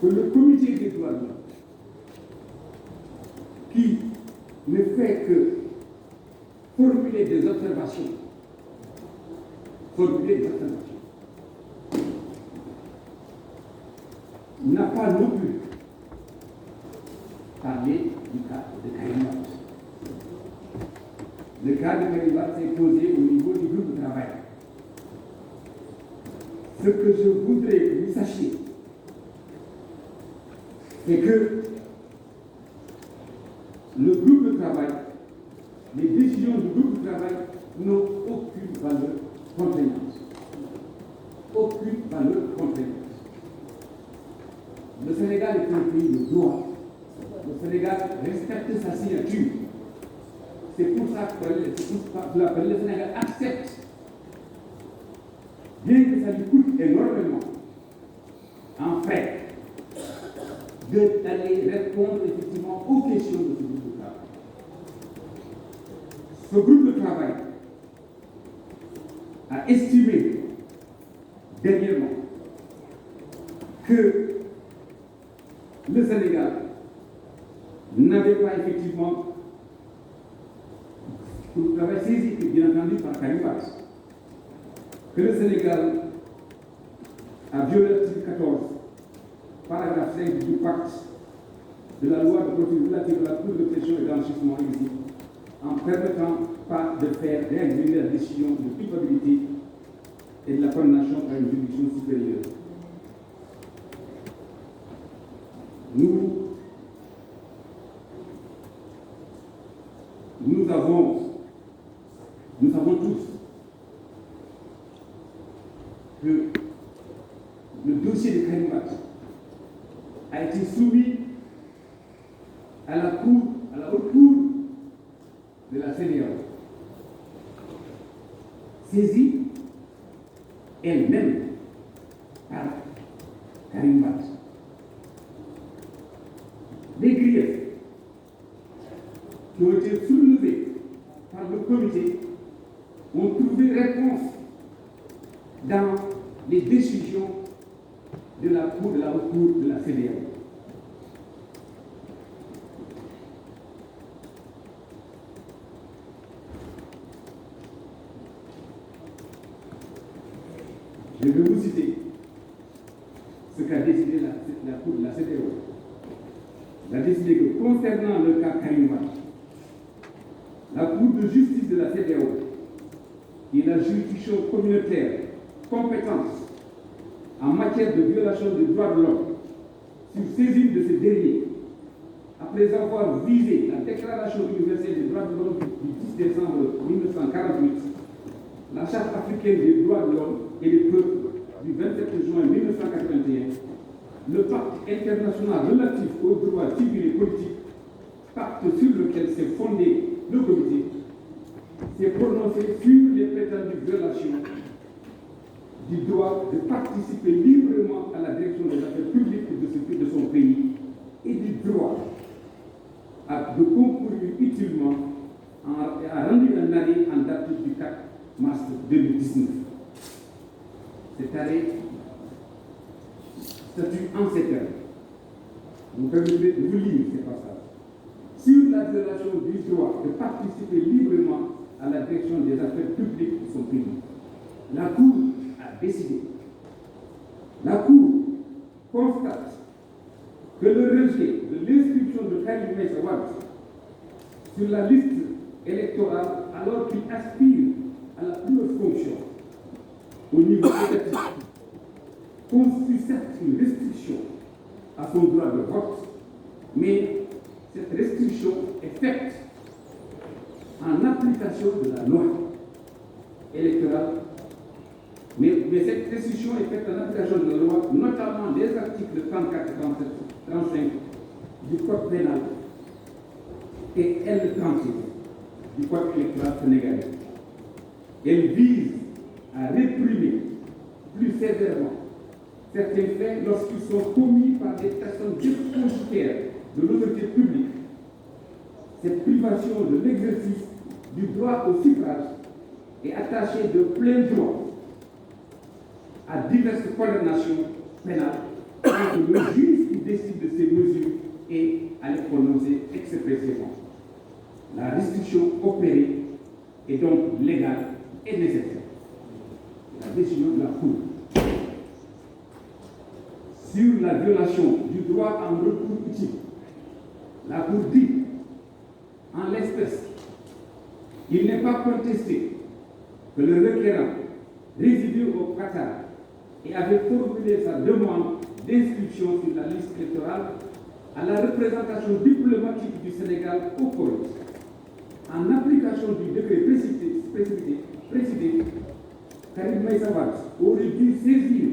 que le comité des droits de l'homme, qui ne fait que formuler des observations, n'a pas non plus parlé du cas de Karim Wade. Le cas de Karim Wade s'est posé au niveau du groupe de travail. Ce que je voudrais que vous sachiez, c'est que le groupe de travail, les décisions du groupe de travail n'ont aucune valeur contraignante. Aucune valeur contraignante. Le Sénégal est un pays de droit. Le Sénégal respecte sa signature. C'est pour ça que le Sénégal accepte, bien que ça lui coûte énormément, en fait, d'aller répondre effectivement aux questions de ce groupe de travail. Ce groupe de travail a estimé dernièrement que le Sénégal n'avait pas effectivement, pour le travail saisi, bien entendu, par Karim Wade, que le Sénégal a violé l'article 14, paragraphe 5 du pacte de la loi de procédure relative à la Cour de pression et d'enrichissement illicite, en permettant pas de faire réaliser la décision de culpabilité et de la condamnation à une juridiction supérieure. Nous savons tous que le dossier de Karim Wade a été soumis à la haute cour de la CEDEAO, saisie elle-même par Karim Wade. Les griefs qui ont été soulevés par le comité ont trouvé réponse dans les décisions de la haute cour de la CEDEAO. Je vais vous citer ce qu'a décidé la Cour de la CEDEAO. Elle a décidé que concernant le cas Karim Wade, la Cour de justice de la CEDEAO, qui est la juridiction communautaire compétente en matière de violation des droits de l'homme, sur saisine de ce dernier, après avoir visé la Déclaration universelle des droits de l'homme du 10 décembre 1948, la Charte africaine des droits de l'homme et des peuples du 27 juin 1981, le pacte international relatif aux droits civils et politiques, pacte sur lequel s'est fondé le comité, s'est prononcé sur les prétendues violations du droit de participer librement à la direction des affaires publiques de son pays et du droit de concourir utilement à rendre un arrêt en date du 4 mars 2019. Cet arrêt statue en ces termes. Vous permettez de vous lire ces passages. Sur la violation du droit de participer librement à la direction des affaires publiques de son pays, la Cour a décidé. La Cour constate que le rejet de l'inscription de Karim Wade sur la liste électorale alors qu'il aspire à la plus haute fonction au niveau étatique constitue certes une restriction à son droit de vote, mais cette restriction est faite en application de la loi électorale. Mais cette restriction est faite en application de la loi, notamment des articles 34, 37, 35 du Code pénal et L36 du Code électoral sénégalais. Elle vise à réprimer plus sévèrement certains faits lorsqu'ils sont commis par des personnes dépositaires de l'autorité publique. Cette privation de l'exercice du droit au suffrage est attachée de plein droit à diverses condamnations pénales contre le juge qui décide de ces mesures et à les prononcer expressément. La restriction opérée est donc légale et nécessaire. La décision de la Cour sur la violation du droit à un recours utile, la Cour dit, en l'espèce, il n'est pas contesté que le requérant résidait au Qatar et avait formulé sa demande d'inscription sur la liste électorale à la représentation diplomatique du Sénégal au Koweït. En application du décret précité, Karim Meïssa Wade aurait dû saisir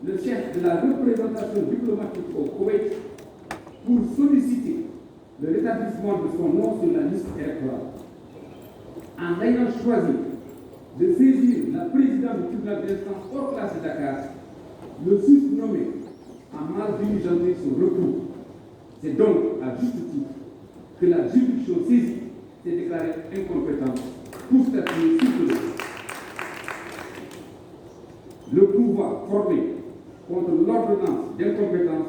le chef de la représentation diplomatique au Koweït pour solliciter le rétablissement de son nom sur la liste électorale. En ayant choisi de saisir la présidente du tribunal d'instance hors classe de Dakar, le surnommé a mal diligenté son recours. C'est donc à juste titre que la juridiction saisie s'est déclarée incompétente pour statuer sur le dossier. Le pouvoir formé contre l'ordonnance d'incompétence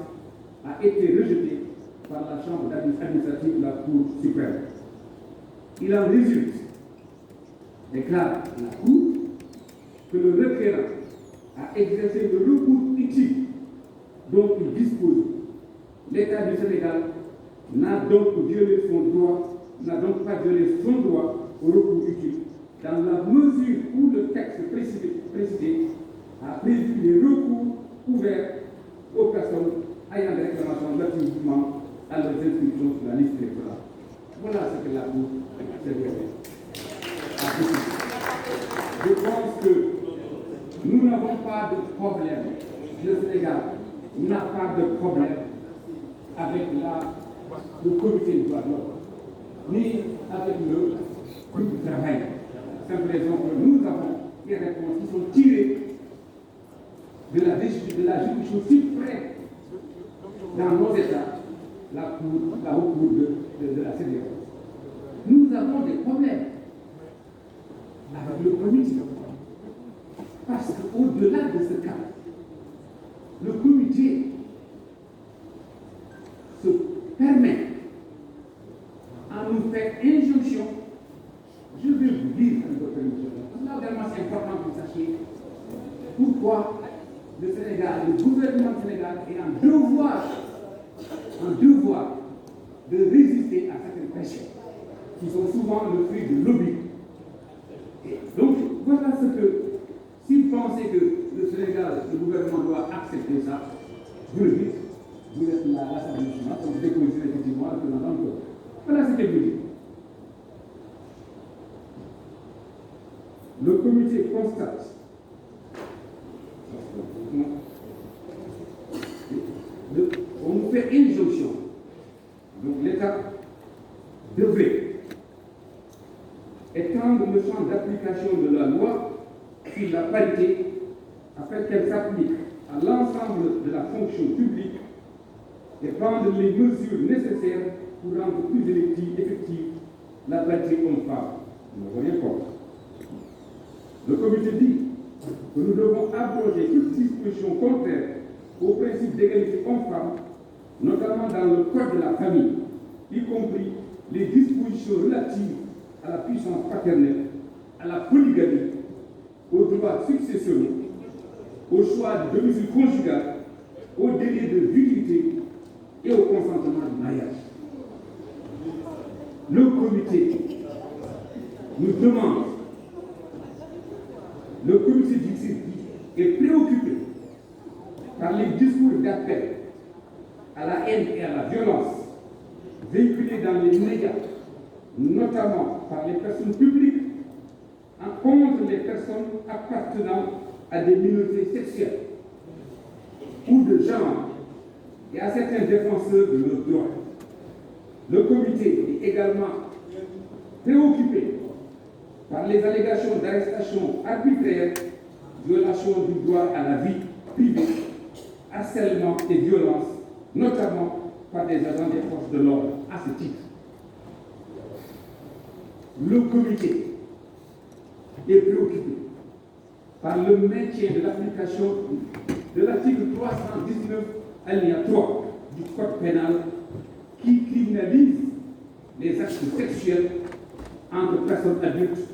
a été rejeté par la Chambre administrative de la Cour suprême. Il en résulte, déclare la Cour, que le requérant a exercé le recours utile dont il dispose. L'État du Sénégal n'a donc pas violé son droit au recours utile dans la mesure où le texte précité a prévu les recours ouverts aux personnes ayant des réclamations relativement à leurs inscriptions sur la liste électorale. Voilà ce que la Cour s'est fait. Je pense que nous n'avons pas de problème. Le Sénégal n'a pas de problème avec le comité de droits de l'homme, ni avec le groupe de travail. Simple raison que nous avons des réponses qui sont tirées de la juridiction suprême dans nos États, la haute cour de la CEDEAO. Nous avons des problèmes avec le comité. Parce qu'au-delà de ce cas, le comité se permet à nous faire injonction. Je vais vous dire, là vraiment c'est important que vous sachiez pourquoi le Sénégal, le gouvernement du Sénégal est en devoir de résister à certaines pressions qui sont souvent le fruit de lobby. Et donc voilà ce que, si vous pensez que le Sénégal, le gouvernement doit accepter ça, vous le dites, vous êtes là à l'Assemblée nationale, vous déposez effectivement le président du peuple. Voilà ce qu'elle vous dit. Le comité constate on nous fait injonction. Donc l'État devrait étendre le champ d'application de la loi sur la parité afin qu'elle s'applique à l'ensemble de la fonction publique et prendre les mesures nécessaires pour rendre plus effective la parité homme-femme. Nous n'avons rien contre. Le comité dit que nous devons abroger toute disposition contraire au principe d'égalité homme-femme, notamment dans le code de la famille, y compris les dispositions relatives à la puissance paternelle, à la polygamie, aux droits successionnels, au choix de domicile conjugal, au délai de viduité et au consentement du mariage. Le comité nous demande, le comité est préoccupé par les discours d'appel à la haine et à la violence véhiculés dans les médias, notamment par les personnes publiques, contre les personnes appartenant à des minorités sexuelles ou de genre et à certains défenseurs de leurs droits. Le comité est également préoccupé par les allégations d'arrestation arbitraire, violation du droit à la vie privée, harcèlement et violence, notamment par des agents des forces de l'ordre. À ce titre, le comité est préoccupé par le maintien de l'application de l'article 319 alinéa 3 du code pénal qui criminalise les actes sexuels entre personnes adultes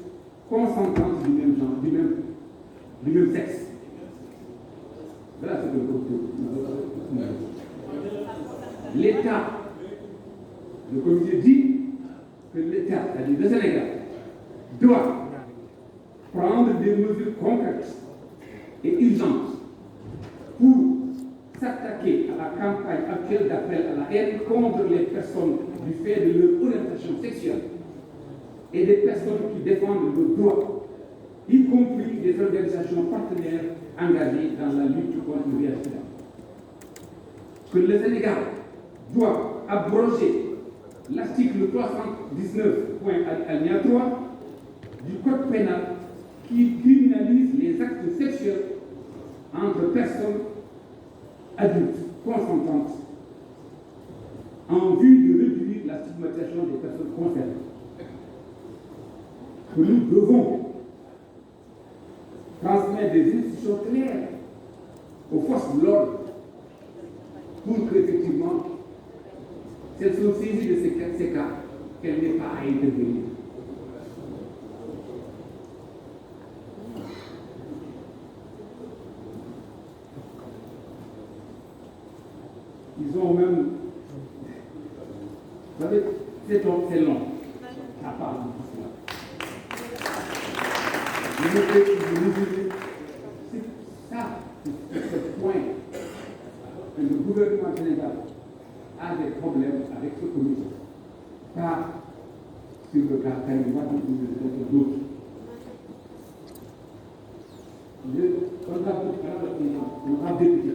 consentantes du même genre, du même sexe. Voilà ce que le code. L'État, le comité dit que l'État, c'est-à-dire le Sénégal, doit prendre des mesures concrètes et urgentes pour s'attaquer à la campagne actuelle d'appel à la haine contre les personnes du fait de leur orientation sexuelle et des personnes qui défendent leurs droits, y compris des organisations partenaires engagées dans la lutte contre le VIH. Que le Sénégal doit abroger l'article 319.3 du Code pénal qui criminalise les actes sexuels entre personnes adultes consentantes en vue de réduire la stigmatisation des personnes concernées. Que nous devons transmettre des instructions claires aux forces de l'ordre pour qu'effectivement, si elles sont saisies de ces cas, qu'elles n'aient pas à intervenir. Ils ont même, vous savez, c'est long, ça parle de cela. Je me fais mesurer, c'est ça, c'est ce point que le gouvernement sénégal a des problèmes avec ce comité, pas sur le cas Karim Wade ou d'autres. On a député.